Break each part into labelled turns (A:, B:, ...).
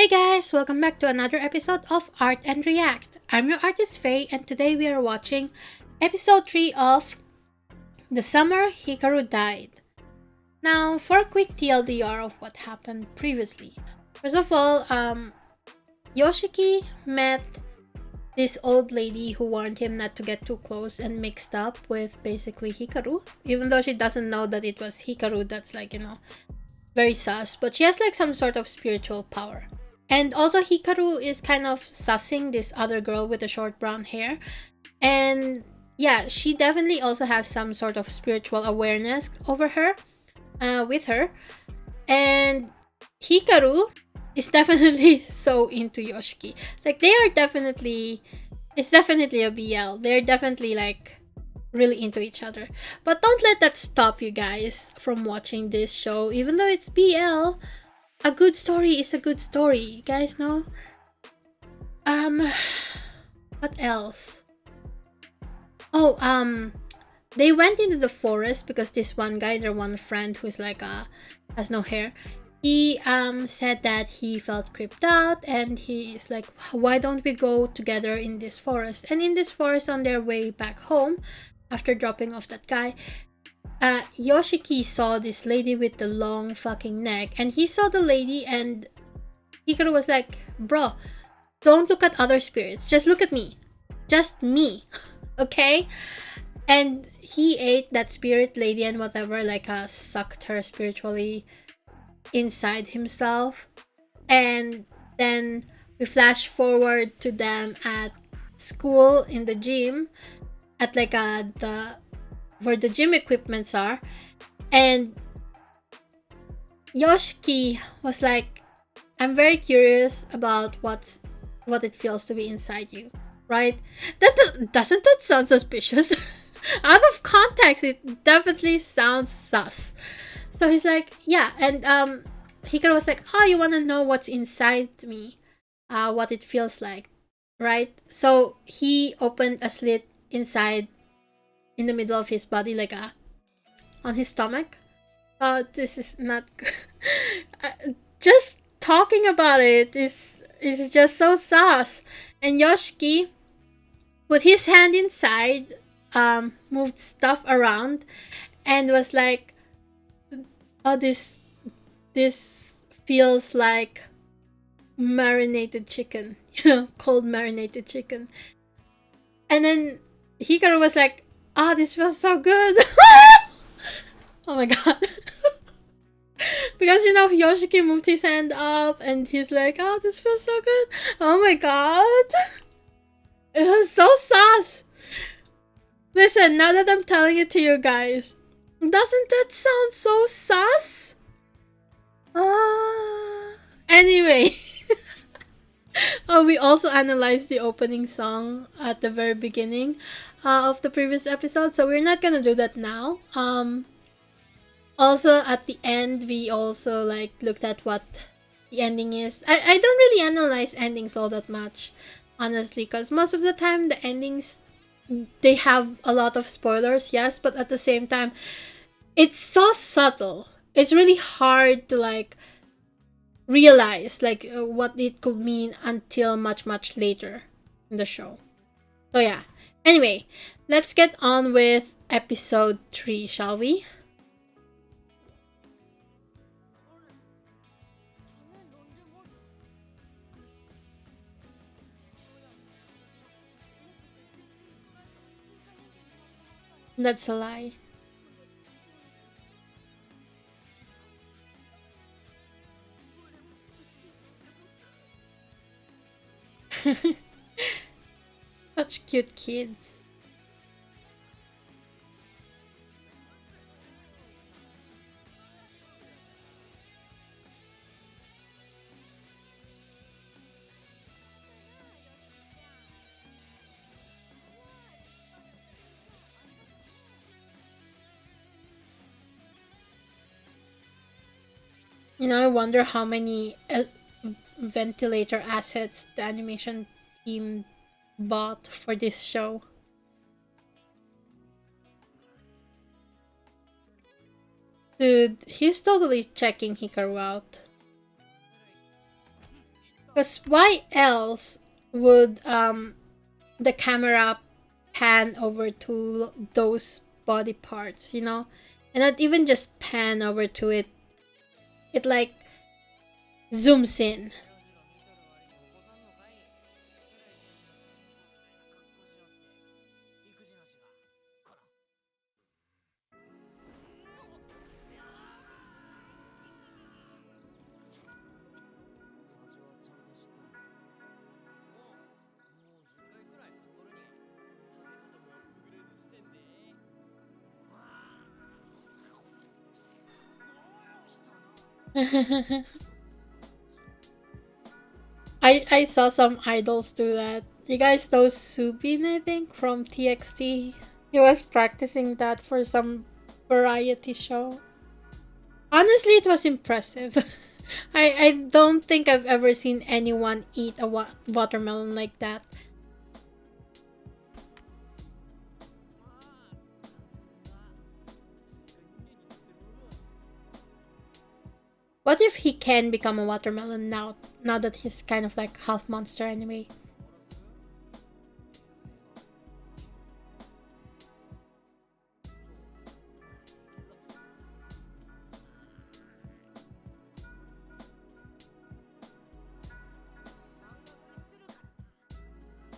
A: Hey guys, welcome back to another episode of Art and React. I'm your artist Faye, and today we are watching episode 3 of The Summer Hikaru Died. Now, for a quick TLDR of what happened previously. First of all, Yoshiki met this old lady who warned him not to get too close and mixed up with basically Hikaru, even though she doesn't know that it was Hikaru. That's very sus, but she has some sort of spiritual power. And also Hikaru is kind of sussing this other girl with the short brown hair. And yeah, she definitely also has some sort of spiritual awareness over her, with her. And Hikaru is definitely so into Yoshiki. They are definitely, it's definitely a BL. They're definitely really into each other. But don't let that stop you guys from watching this show. Even though it's BL, a good story is a good story. You guys know? What else? Oh, they went into the forest because this one guy, their one friend who's has no hair, he said that he felt creeped out, and he is like, why don't we go together in this forest? And in this forest, on their way back home, after dropping off that guy, Yoshiki saw this lady with the long fucking neck, and he saw the lady, and Hikaru was like, bro, don't look at other spirits, just look at me, just me. Okay? And he ate that spirit lady and whatever, sucked her spiritually inside himself. And then we flash forward to them at school in the gym, at the where the gym equipments are, and Yoshiki was like, I'm very curious about what it feels to be inside you, right? Doesn't that sound suspicious? Out of context, it definitely sounds sus. So he's like, yeah, and Hikaru was like, oh, you want to know what's inside me, what it feels like, right? So he opened a slit inside, in the middle of his body, on his stomach. This is not just talking about it is just so sus. And Yoshiki put his hand inside, moved stuff around, and was like, oh, this feels like marinated chicken, cold marinated chicken. And then Hikaru was like, oh, this feels so good. Oh my god. Because Yoshiki moved his hand up, and he's like, oh, this feels so good. Oh my god. It was so sus. Listen, now that I'm telling it to you guys, doesn't that sound so sus? Anyway. Oh, we also analyzed the opening song at the very beginning of the previous episode, so we're not gonna do that now. Also at the end, we also looked at what the ending is. I don't really analyze endings all that much, honestly, because most of the time the endings, they have a lot of spoilers, yes, but at the same time, it's so subtle. It's really hard to realize what it could mean until much later in the show. So yeah. Anyway, let's get on with episode 3, shall we? That's a lie. Such cute kids. I wonder how many ventilator assets the animation team bought for this show. Dude, he's totally checking Hikaru out. Because why else would the camera pan over to those body parts, you know? And not even just pan over to it. It like zooms in. I saw some idols do that. You guys know Subin, I think, from TXT. He was practicing that for some variety show. Honestly, it was impressive. I don't think I've ever seen anyone eat a watermelon like that. What if he can become a watermelon now that he's kind of like half monster anyway?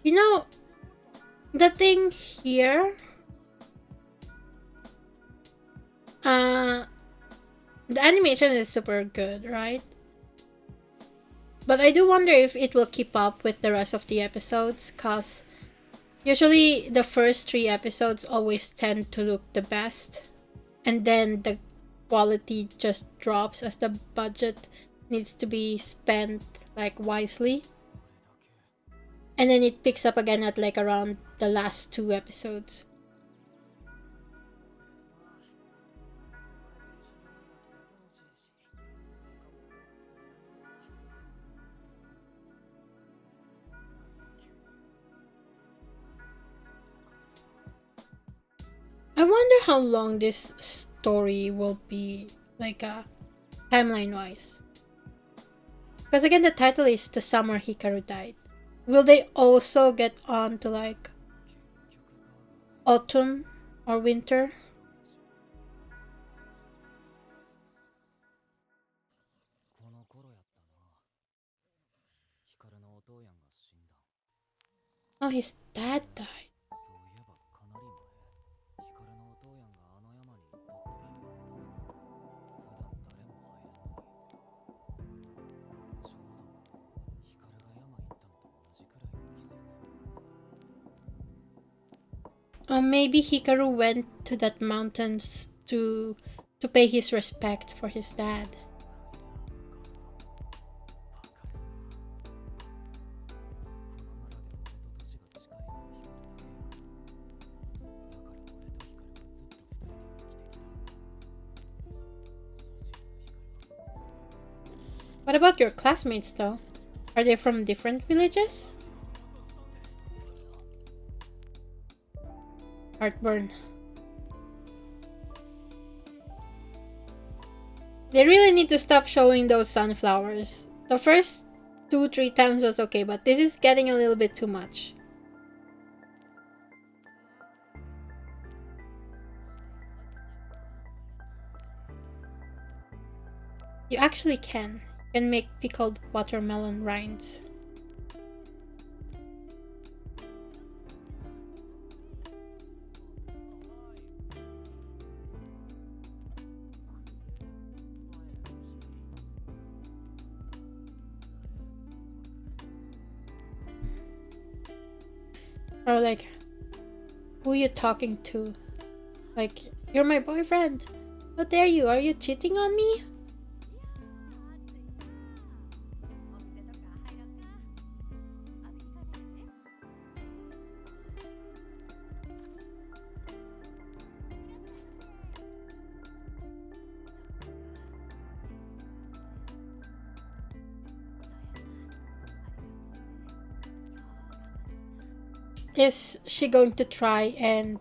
A: You know, the thing here, the animation is super good, right? But I do wonder if it will keep up with the rest of the episodes, cause usually the first 3 episodes always tend to look the best, and then the quality just drops as the budget needs to be spent like wisely. And then it picks up again at like around the last 2 episodes. I wonder how long this story will be, like timeline wise. Because again, the title is The Summer Hikaru Died. Will they also get on to like autumn or winter? Oh, his dad died. Or maybe Hikaru went to that mountains to pay his respect for his dad. What about your classmates though? Are they from different villages? Heartburn. They really need to stop showing those sunflowers. The first 2-3 times was okay, but this is getting a little bit too much. You actually can. You can make pickled watermelon rinds. Or like, who are you talking to? Like, you're my boyfriend. How dare you? Are you cheating on me? Is she going to try and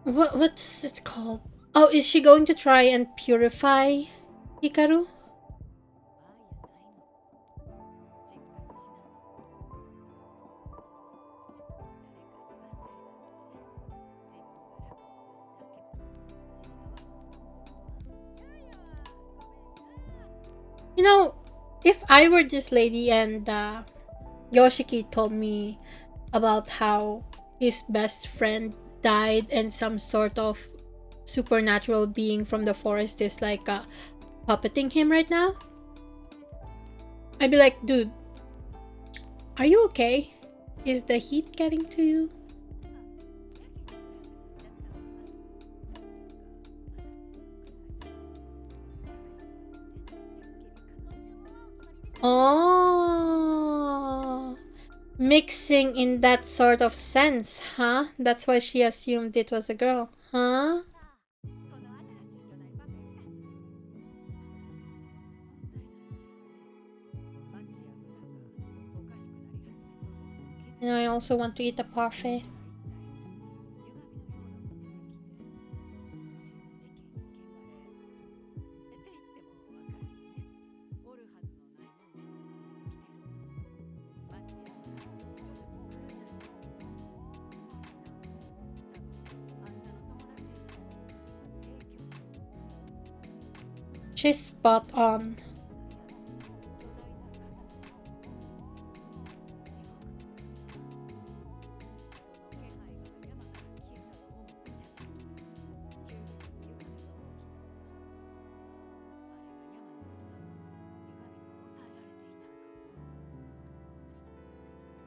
A: what's it called? Oh, is she going to try and purify Hikaru? You know, if I were this lady and Yoshiki told me about how his best friend died and some sort of supernatural being from the forest is like puppeting him right now, I'd be like, dude, are you okay? Is the heat getting to you? Oh, mixing in that sort of sense, huh? That's why she assumed it was a girl, huh? And I also want to eat a parfait. She's spot on.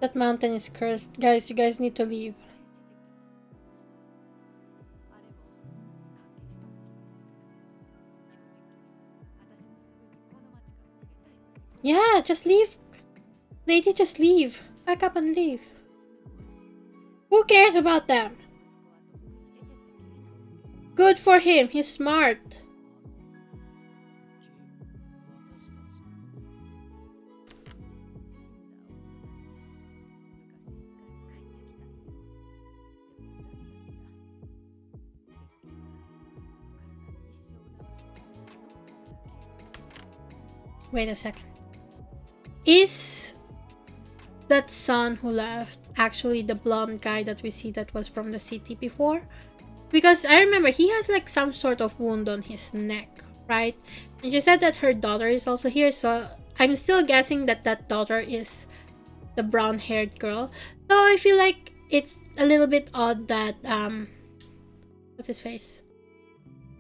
A: That mountain is cursed. Guys, you guys need to leave. Yeah, just leave. Lady, just leave. Pack up and leave. Who cares about them? Good for him. He's smart. Wait a second. Is that son who left actually the blonde guy that we see that was from the city before? Because I remember he has like some sort of wound on his neck, right? And she said that her daughter is also here, so I'm still guessing that that daughter is the brown-haired girl. So I feel like it's a little bit odd that what's his face?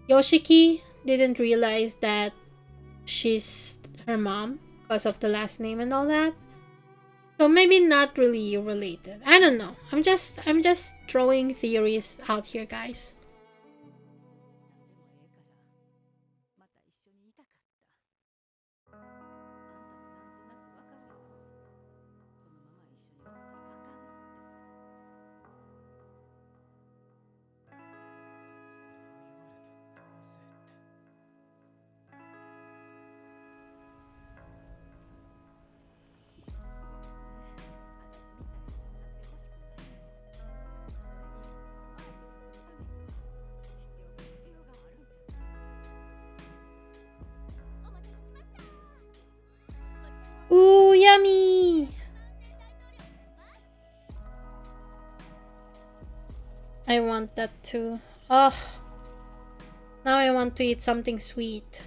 A: Yoshiki didn't realize that she's her mom because of the last name and all that. So maybe not really related. I don't know. I'm just throwing theories out here, guys. Ooh, yummy! I want that too. Oh, now I want to eat something sweet.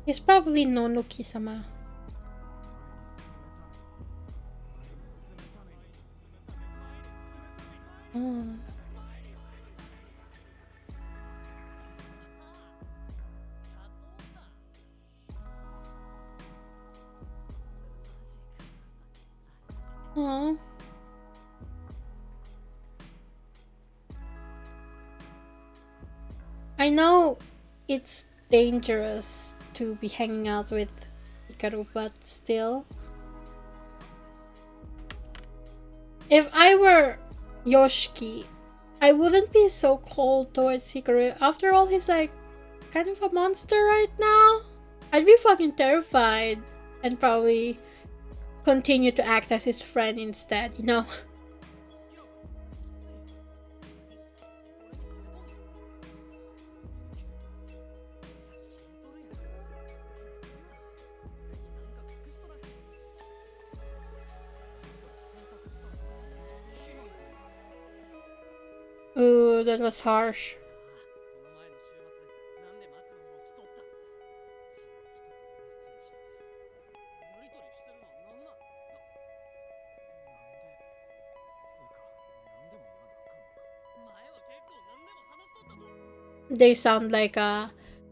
A: He's probably Nonuki-sama. Oh. Oh. I know it's dangerous to be hanging out with Hikaru, but still. If I were Yoshiki, I wouldn't be so cold towards Hikaru. After all, he's like kind of a monster right now. I'd be fucking terrified and probably continue to act as his friend instead, you know? Ooh, that was harsh. They sound like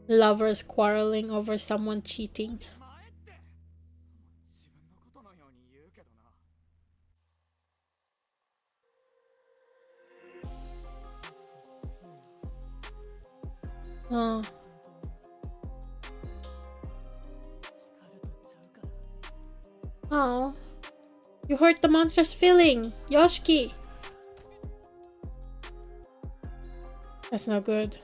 A: lovers quarreling over someone cheating. Oh. Oh. You hurt the monster's feeling, Yoshiki. That's not good.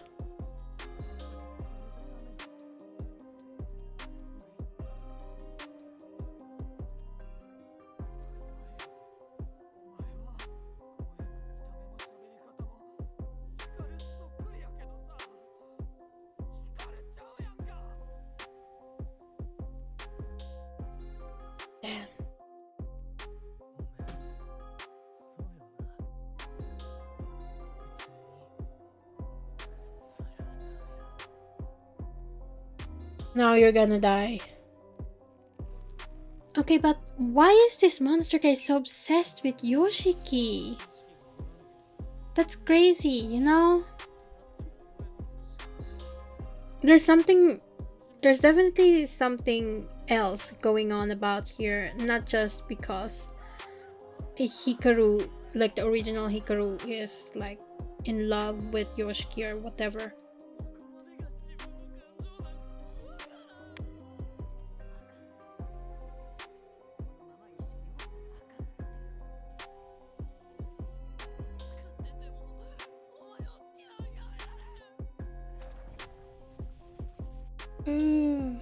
A: Damn. Now you're gonna die. Okay, but why is this monster guy so obsessed with Yoshiki? That's crazy, you know? There's definitely something else going on about here, not just because Hikaru, like the original Hikaru, is like in love with Yoshiki or whatever. Mm.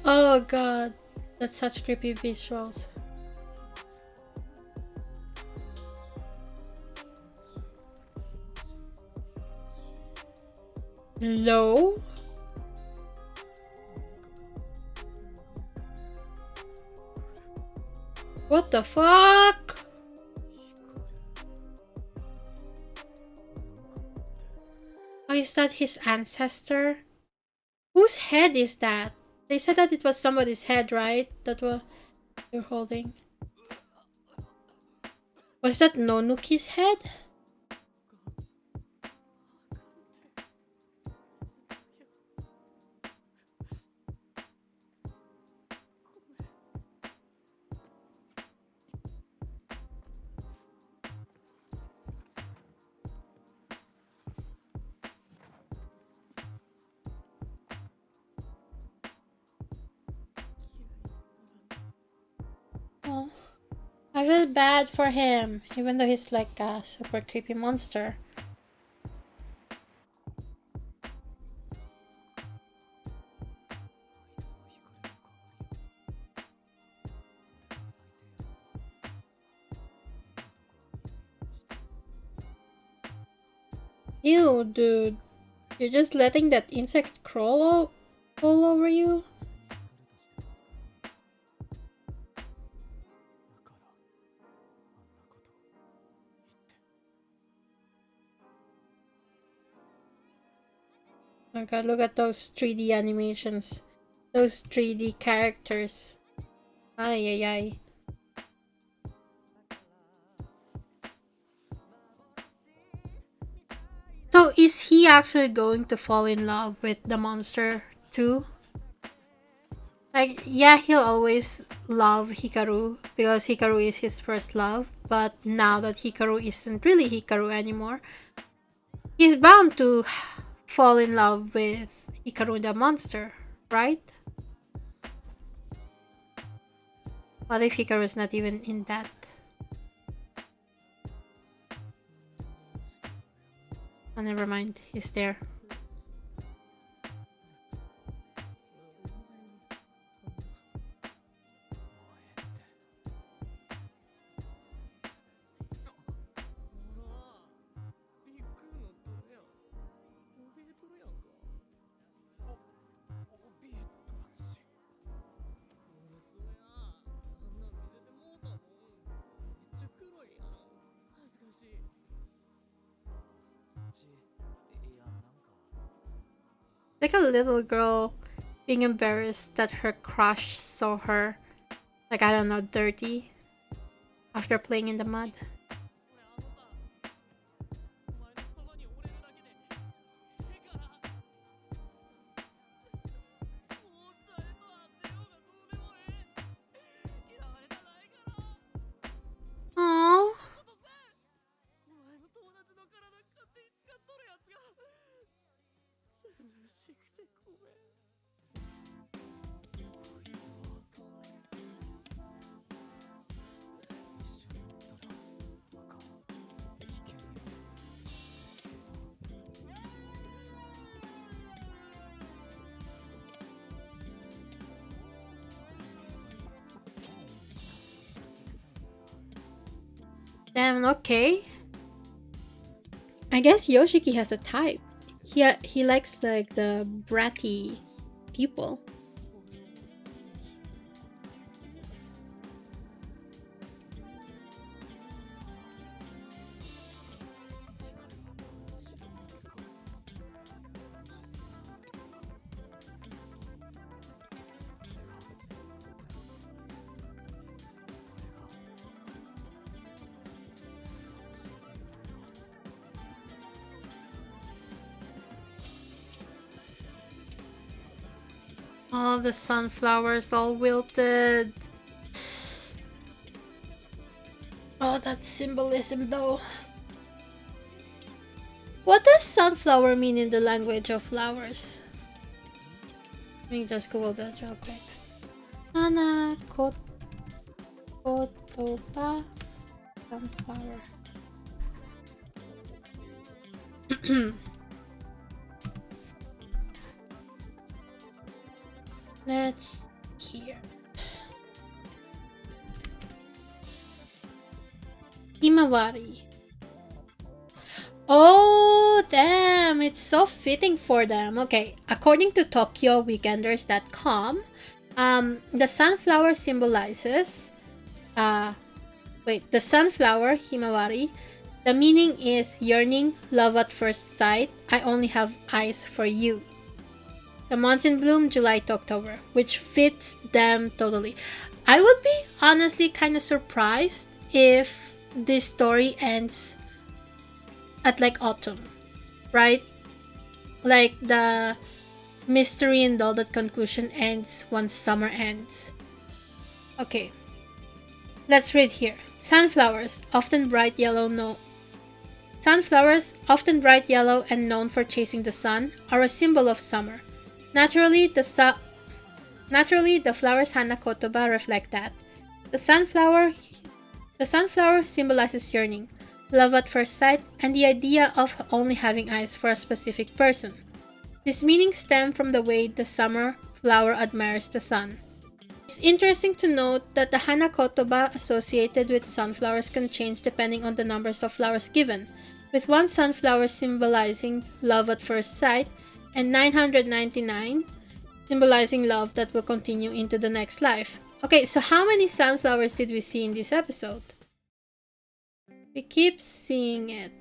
A: Oh god, that's such creepy visuals. Low? What the fuck? Oh, is that his ancestor? Whose head is that? They said that it was somebody's head, right? That was you're holding. Was that Nonuki's head? Oh, I feel bad for him, even though he's like a super creepy monster. Ew, dude. You're just letting that insect crawl all over you? Oh god, look at those 3D animations. Those 3D characters. Ay, ay, ay. So, is he actually going to fall in love with the monster too? Like, yeah, he'll always love Hikaru because Hikaru is his first love, but now that Hikaru isn't really Hikaru anymore, he's bound to fall in love with Hikaru the monster, right? What if Hikaru is not even in that? Oh, never mind. He's there. Like a little girl being embarrassed that her crush saw her, like, I don't know, dirty after playing in the mud. Aww. Damn, okay. I guess Yoshiki has a type. He likes like the bratty people. Oh, the sunflowers all wilted. Oh, that symbolism though. What does sunflower mean in the language of flowers? Let me just Google that real quick. Hana kotoba sunflower. Let's hear. Himawari. Oh, damn, it's so fitting for them. Okay, according to TokyoWeekenders.com, the sunflower symbolizes, the sunflower, Himawari, the meaning is yearning, love at first sight, I only have eyes for you. The months in bloom, July to October, which fits them totally. I would be honestly kind of surprised if this story ends at like autumn, right? Like the mystery and all that conclusion ends once summer ends. Okay, let's read here. Sunflowers, often bright yellow and known for chasing the sun, are a symbol of summer. Naturally, the flowers Hana Kotoba reflect that. The sunflower symbolizes yearning, love at first sight, and the idea of only having eyes for a specific person. This meaning stems from the way the summer flower admires the sun. It's interesting to note that the Hana Kotoba associated with sunflowers can change depending on the numbers of flowers given, with one sunflower symbolizing love at first sight, and 999 symbolizing love that will continue into the next life. Okay, so how many sunflowers did we see in this episode? We keep seeing it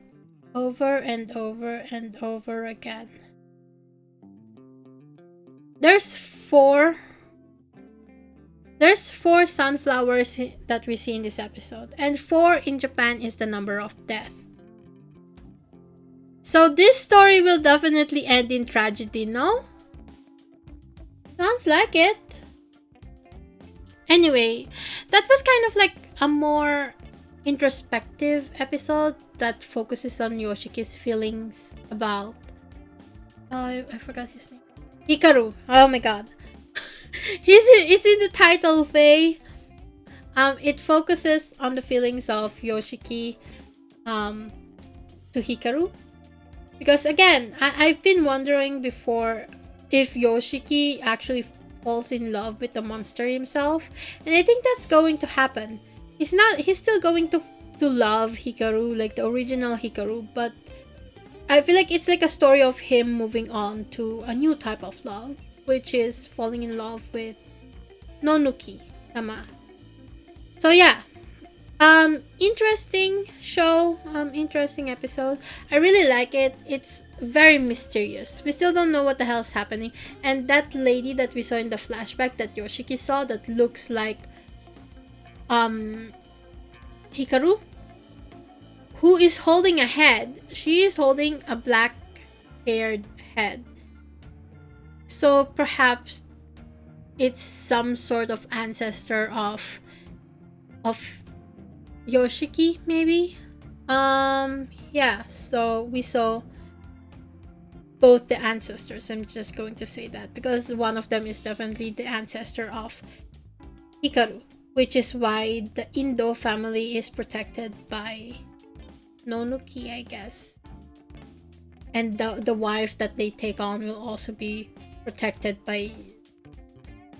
A: over and over and over again. There's four sunflowers that we see in this episode, and 4 in Japan is the number of death. So this story will definitely end in tragedy, no? Sounds like it. Anyway, that was kind of like a more introspective episode that focuses on Yoshiki's feelings about I forgot his name. Hikaru. Oh my god. It's in the title, Faye. It focuses on the feelings of Yoshiki to Hikaru. Because again, I've been wondering before if Yoshiki actually falls in love with the monster himself. And I think that's going to happen. He's still going to love Hikaru, like the original Hikaru, but I feel like it's like a story of him moving on to a new type of love, which is falling in love with Nonuki sama. So yeah, interesting show, interesting episode. I really like it. It's very mysterious. We still don't know what the hell's happening. And that lady that we saw in the flashback that Yoshiki saw that looks like Hikaru, who is holding a head. She is holding a black haired head. So perhaps it's some sort of ancestor of Yoshiki, maybe. Yeah, so we saw both the ancestors. I'm just going to say that because one of them is definitely the ancestor of Hikaru, which is why the Indo family is protected by Nonuki, I guess. And the wife that they take on will also be protected by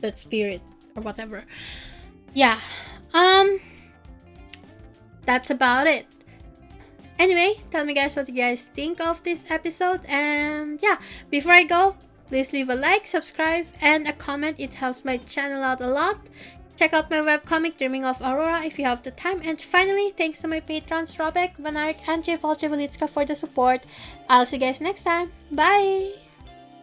A: that spirit or whatever. Yeah. That's about it. Anyway, tell me guys what you guys think of this episode. And yeah, before I go, please leave a like, subscribe, and a comment. It helps my channel out a lot. Check out my webcomic, Dreaming of Aurora, if you have the time. And finally, thanks to my patrons, Robek, Vanarik, and J. Volchevolitska for the support. I'll see you guys next time. Bye!